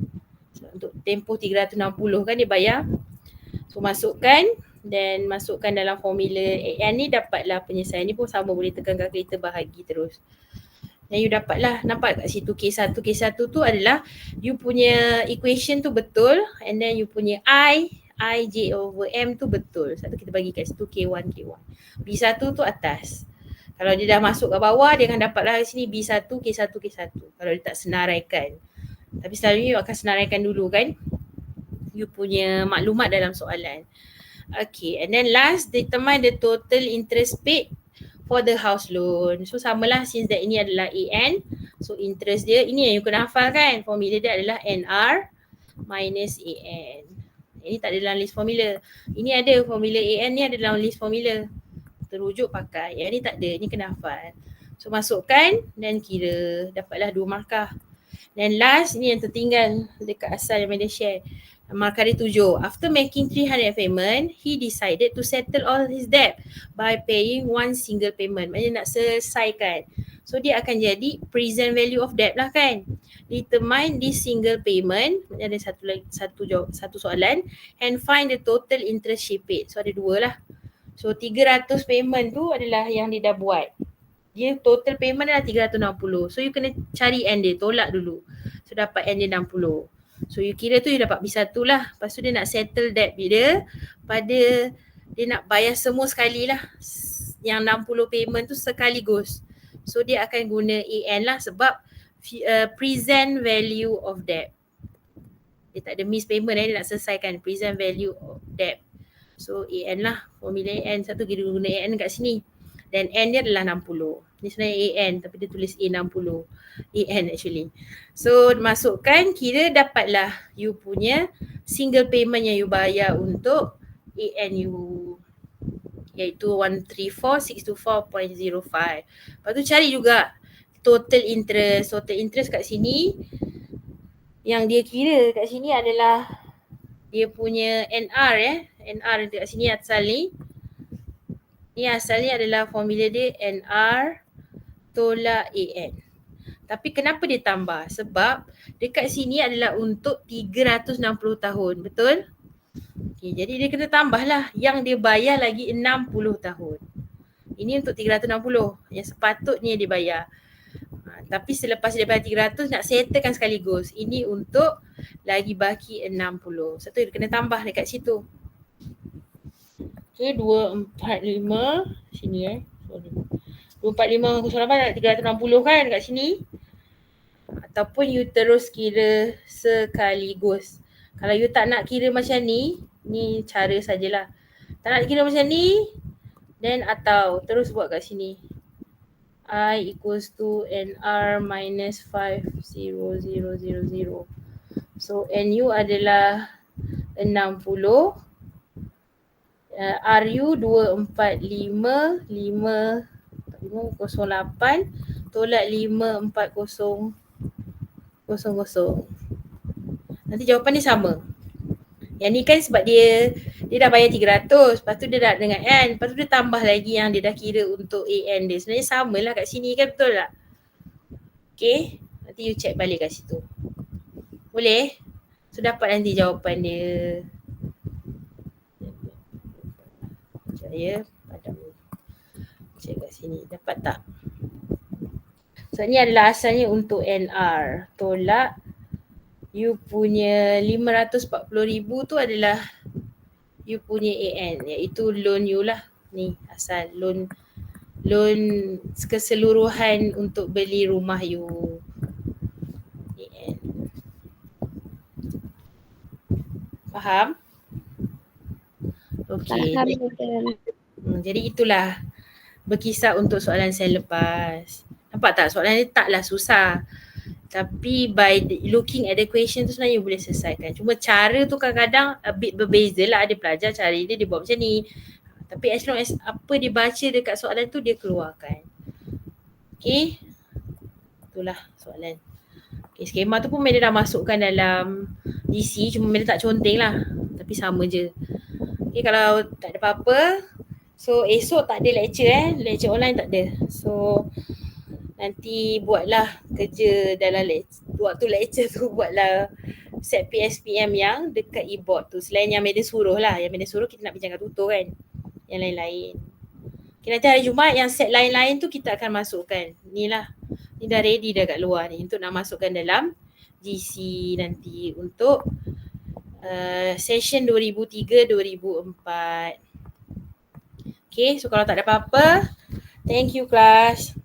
[SPEAKER 1] So, untuk tempoh 360 kan dia bayar. So masukkan dan masukkan dalam formula N ni dapatlah penyelesaian ni pun sama, boleh tekan kalkulator bahagi terus. Dan you dapatlah, nampak kat situ K1. K1 tu adalah you punya equation tu betul and then you punya I I/J/M tu betul. Satu kita bagi kat situ K1. B1 tu atas. Kalau dia dah masuk kat bawah, dia akan dapatlah di sini B1, K1. Kalau dia tak senaraikan. Tapi selalunya you akan senaraikan dulu kan you punya maklumat dalam soalan. Okay, and then last, determine the total interest paid for the house loan. So samalah since that ini adalah AN. So interest dia, ini yang you kena hafal kan. Formula dia adalah NR minus AN. Ini tak ada dalam list formula. Ini ada formula AN ni ada dalam list formula. Terujuk pakai. Yang ni tak ada, ni kena hafal. So masukkan dan kira. Dapatlah 2 markah. Dan last, ni yang tertinggal dekat asal yang dia share. Markah dia 7. After making 300 payment, he decided to settle all his debt by paying one single payment. Maksudnya nak selesaikan. So dia akan jadi present value of debt lah kan. Determine this single payment. Ada satu soalan. And find the total interest she paid. So ada 2 lah. So 300 payment tu adalah yang dia dah buat. Dia total payment adalah 360. So you kena cari N dia, tolak dulu. So dapat N dia 60. So you kira tu you dapat B1 lah. Lepas tu dia nak settle debt dia pada dia nak bayar semua sekali lah. Yang 60 payment tu sekaligus. So dia akan guna AN lah sebab present value of debt. Dia tak ada miss payment dia nak selesaikan present value of debt. So AN lah, formula AN satu kita guna AN kat sini. Dan N dia adalah 60. Ni sebenarnya AN tapi dia tulis A60. AN actually. So masukkan, kira dapatlah you punya single payment yang you bayar untuk AN you, iaitu 134,624.05. Lepas tu cari juga total interest. Total interest kat sini yang dia kira kat sini adalah dia punya NR NR dekat sini asal ni. Ni asalnya adalah formula dia NR tolak AN. Tapi kenapa dia tambah? Sebab dekat sini adalah untuk 360 tahun. Betul? Okay, jadi dia kena tambah lah. Yang dia bayar lagi 60 tahun. Ini untuk 360. Yang sepatutnya dia bayar. Tapi selepas dia bayar 300 nak settlekan sekaligus. Ini untuk lagi baki 60. Satu dia kena tambah dekat situ. Okay, 245 sini 245 08 360 kan kat sini. Ataupun you terus kira sekaligus. Kalau you tak nak kira macam ni cara sajalah. Tak nak kira macam ni, then atau terus buat kat sini. I equals to NR minus 50000. So NU adalah 60. RU 245,508 tolak 54000. Nanti jawapan dia sama. Yang ni kan sebab dia dah bayar 300, lepas tu dia dah dengan N, lepas tu dia tambah lagi yang dia dah kira untuk AN dia. Sebenarnya samalah kat sini kan, betul tak? Okay, nanti you check balik kat situ. Boleh? So dapat nanti jawapan dia. Ya, padam. Cek kat sini. Dapat tak? So ni adalah asalnya untuk NR. Tolak you punya 540,000 tu adalah you punya AN, iaitu loan you lah. Ni asal loan keseluruhan untuk beli rumah you. AN. Faham? Okey. Jadi itulah berkisar untuk soalan saya lepas. Nampak tak soalan ni taklah susah. Tapi by looking at the question tu sebenarnya you boleh selesaikan. Cuma cara tu kadang-kadang a bit berbeza lah. Ada pelajar cara dia buat macam ni. Tapi as long as apa dia baca dekat soalan tu dia keluarkan. Okay. Itulah soalan. Okay, skema tu pun Meda dah masukkan dalam GC. Cuma Meda tak conteng lah. Tapi sama je. Okay, kalau tak ada apa-apa, so esok tak ada lecture lecture online tak ada. So nanti buatlah kerja dalam waktu lecture tu, buatlah set PSPM yang dekat e-board tu. Selain yang Meda suruh lah, yang Meda suruh kita nak bincangkan tutor kan, yang lain-lain. Okay, nanti hari Jumaat yang set lain-lain tu kita akan masukkan. Ni lah, ni dah ready dah kat luar ni untuk nak masukkan dalam GC nanti untuk session 2003-2004. Okay, so kalau tak ada apa-apa, thank you class.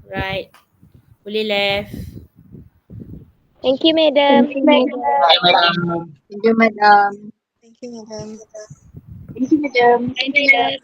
[SPEAKER 1] Right, boleh left.
[SPEAKER 2] Thank you, madam.
[SPEAKER 3] Thank you, madam.
[SPEAKER 4] Thank you, madam.
[SPEAKER 3] Thank you, madam.
[SPEAKER 4] Thank you, madam.
[SPEAKER 2] Bye, madam.